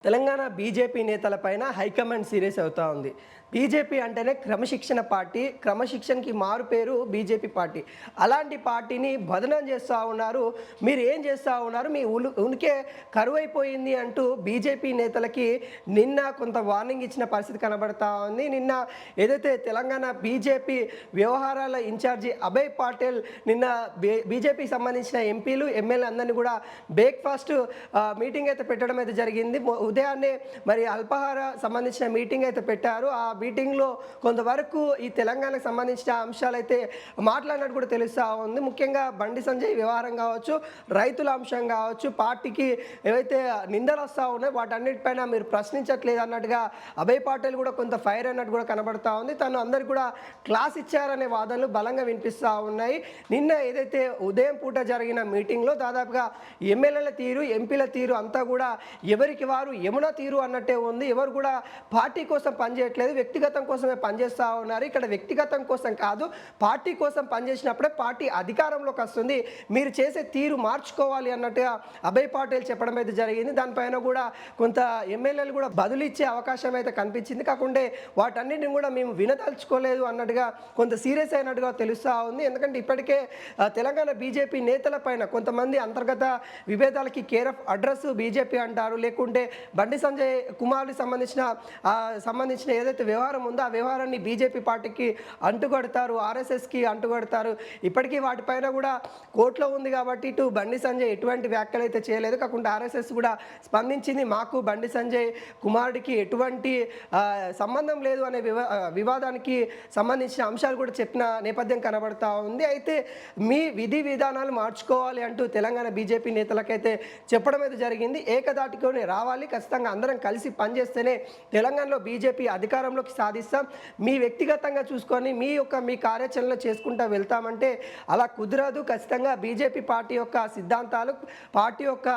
Telangana BJP నేతలపైన high command serious అవుతా ఉంది. BJP అంటేనే క్రమశిక్షణ పార్టీ, క్రమశిక్షణకి మారు పేరు బీజేపీ పార్టీ. అలాంటి పార్టీని బదనాం చేస్తూ ఉన్నారు. మీరు ఏం చేస్తూ ఉన్నారు, మీ ఉనికే కరువైపోయింది అంటూ బీజేపీ నేతలకి నిన్న కొంత వార్నింగ్ ఇచ్చిన పరిస్థితి కనబడతా ఉంది. నిన్న ఏదైతే తెలంగాణ బీజేపీ వ్యవహారాల ఇన్ఛార్జి అభయ్ పాటిల్ నిన్న బీజేపీకి సంబంధించిన ఎంపీలు ఎమ్మెల్యే అందరినీ కూడా బ్రేక్ఫాస్ట్ మీటింగ్ అయితే పెట్టడం అయితే జరిగింది. ఉదయాన్నే మరి అల్పాహార సంబంధించిన మీటింగ్ అయితే పెట్టారు. ఆ మీటింగ్లో కొంతవరకు ఈ తెలంగాణకు సంబంధించిన అంశాలు అయితే మాట్లాడినట్టు కూడా తెలుస్తూ ఉంది. ముఖ్యంగా బండి సంజయ్ వ్యవహారం కావచ్చు, రైతుల అంశం కావచ్చు, పార్టీకి ఏవైతే నిందలు వస్తూ ఉన్నాయో వాటన్నిటిపైన మీరు ప్రశ్నించట్లేదు అన్నట్టుగా అభయ్ పాటిల్ కూడా కొంత ఫైర్ అన్నట్టు కూడా కనబడతా ఉంది. తను అందరికి కూడా క్లాస్ ఇచ్చారనే వాదనలు బలంగా వినిపిస్తూ ఉన్నాయి. నిన్న ఏదైతే ఉదయం పూట జరిగిన మీటింగ్లో దాదాపుగా ఎమ్మెల్యేల తీరు, ఎంపీల తీరు అంతా కూడా ఎవరికి వారు యమున తీరు అన్నట్టే ఉంది. ఎవరు కూడా పార్టీ కోసం పనిచేయట్లేదు, వ్యక్తిగతం కోసమే పనిచేస్తూ ఉన్నారు. ఇక్కడ వ్యక్తిగతం కోసం కాదు, పార్టీ కోసం పనిచేసినప్పుడే పార్టీ అధికారంలోకి వస్తుంది, మీరు చేసే తీరు మార్చుకోవాలి అన్నట్టుగా అభయ్ పాటిల్ చెప్పడం అయితే జరిగింది. దానిపైన కూడా కొంత ఎమ్మెల్యేలు కూడా బదులు ఇచ్చే అవకాశం అయితే కనిపించింది. కాకుంటే వాటన్నిటిని కూడా మేము వినదలుచుకోలేదు అన్నట్టుగా కొంత సీరియస్ అయినట్టుగా తెలుస్తూ ఉంది. ఎందుకంటే ఇప్పటికే తెలంగాణ బీజేపీ నేతల పైన కొంతమంది అంతర్గత విభేదాలకి కేర్ ఆఫ్ అడ్రస్ బీజేపీ అంటారు, లేకుంటే బండి సంజయ్ కుమార్కి సంబంధించిన ఏదైతే వ్యవహారం ఉందో ఆ వ్యవహారాన్ని బీజేపీ పార్టీకి అంటుగడతారు, ఆర్ఎస్ఎస్కి అంటుగడతారు. ఇప్పటికీ వాటిపైన కూడా కోర్టులో ఉంది కాబట్టి ఇటు బండి సంజయ్ ఎటువంటి వ్యాఖ్యలు అయితే చేయలేదు. కాకుండా ఆర్ఎస్ఎస్ కూడా స్పందించింది, మాకు బండి సంజయ్ కుమారుడికి ఎటువంటి సంబంధం లేదు అనే వివాదానికి సంబంధించిన అంశాలు కూడా చెప్పిన నేపథ్యం కనబడతా ఉంది. అయితే మీ విధి విధానాలు మార్చుకోవాలి అంటూ తెలంగాణ బీజేపీ నేతలకైతే చెప్పడం అయితే జరిగింది. ఏకదాటిలోనే రావాలి, ఖచ్చితంగా అందరం కలిసి పనిచేస్తేనే తెలంగాణలో బీజేపీ అధికారంలోకి సాధిస్తాం, మీ వ్యక్తిగతంగా చూసుకొని మీ కార్యాచరణలో చేసుకుంటూ వెళ్తామంటే అలా కుదరదు. ఖచ్చితంగా బీజేపీ పార్టీ యొక్క సిద్ధాంతాలు, పార్టీ యొక్క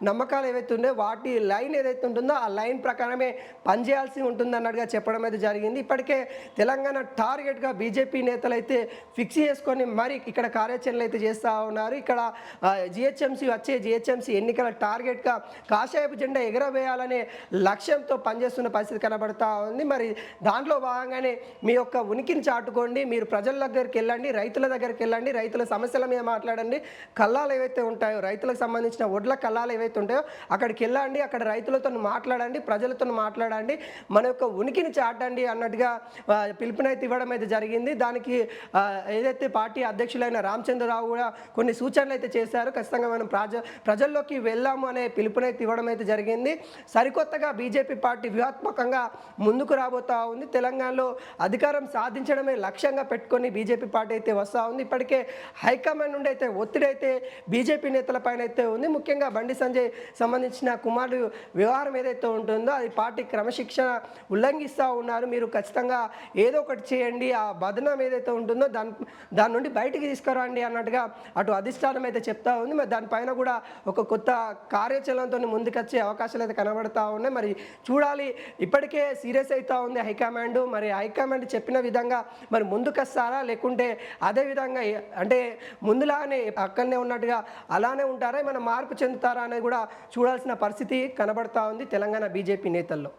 నమ్మకాలు ఏవైతే ఉన్నాయో వాటి లైన్ ఏదైతే ఉంటుందో ఆ లైన్ ప్రకారమే పనిచేయాల్సి ఉంటుంది అన్నట్టుగా చెప్పడం అయితే జరిగింది. ఇప్పటికే తెలంగాణ టార్గెట్గా బీజేపీ నేతలు అయితే ఫిక్స్ చేసుకొని మరి ఇక్కడ కార్యాచరణలు అయితే చేస్తూ ఉన్నారు. ఇక్కడ వచ్చే జిహెచ్ఎంసీ ఎన్నికల టార్గెట్గా కాషాయపు జెండా ఎగరవేయాలనే లక్ష్యంతో పనిచేస్తున్న పరిస్థితి కనబడతా ఉంది. మరి దాంట్లో భాగంగానే మీ యొక్క ఉనికిని చాటుకోండి, మీరు ప్రజల దగ్గరికి వెళ్ళండి, రైతుల దగ్గరికి వెళ్ళండి, రైతుల సమస్యల మీద మాట్లాడండి, కల్లాలు ఏవైతే ఉంటాయో రైతులకు సంబంధించిన ఒడ్ల కల్లాలు ఏవైతే ఉంటాయో అక్కడికి వెళ్ళండి, అక్కడ రైతులతో మాట్లాడండి, ప్రజలతో మాట్లాడండి, మన యొక్క ఉనికిని చాటండి అన్నట్టుగా పిలుపునైతే ఇవ్వడం అయితే జరిగింది. దానికి ఏదైతే పార్టీ అధ్యక్షులైన రామచంద్రరావు కూడా కొన్ని సూచనలు అయితే చేశారు. ఖచ్చితంగా మనం ప్రజల్లోకి వెళ్ళాము అనే పిలుపునైతే ఇవ్వడం అయితే జరిగింది. సరికొత్తగా బీజేపీ పార్టీ వ్యూహాత్మకంగా ముందుకు రాబోతా ఉంది. తెలంగాణలో అధికారం సాధించడమే లక్ష్యంగా పెట్టుకొని బీజేపీ పార్టీ అయితే వస్తూ ఉంది. ఇప్పటికే హైకమాండ్ నుండి అయితే ఒత్తిడి అయితే బీజేపీ నేతలపైన అయితే ఉంది. ముఖ్యంగా బండి సంజయ్ సంబంధించిన కుమారుడు వ్యవహారం ఏదైతే ఉంటుందో అది పార్టీ క్రమశిక్షణ ఉల్లంఘిస్తూ ఉన్నారు, మీరు ఖచ్చితంగా ఏదో ఒకటి చేయండి, ఆ బదనం ఏదైతే ఉంటుందో దాని నుండి బయటికి తీసుకురండి అన్నట్టుగా అటు అధిష్టానం అయితే చెప్తా ఉంది. మరి దానిపైన కూడా ఒక కొత్త కార్యాచరణతో ముందుకొచ్చే అవకాశాలు అయితే కనబడతా ఉన్నాయి. మరి చూడాలి, ఇప్పటికే సీరియస్ అవుతా ఉంది హైకమాండ్. మరి హైకమాండ్ చెప్పిన విధంగా మరి ముందుకొస్తారా, లేకుంటే అదే విధంగా అంటే ముందులానే అక్కడనే ఉన్నట్టుగా అలానే ఉంటారా, ఏమైనా మార్పు చెందుతారా అనేది కూడా చూడాల్సిన పరిస్థితి కనబడతా ఉంది తెలంగాణ బీజేపీ నేతల్లో.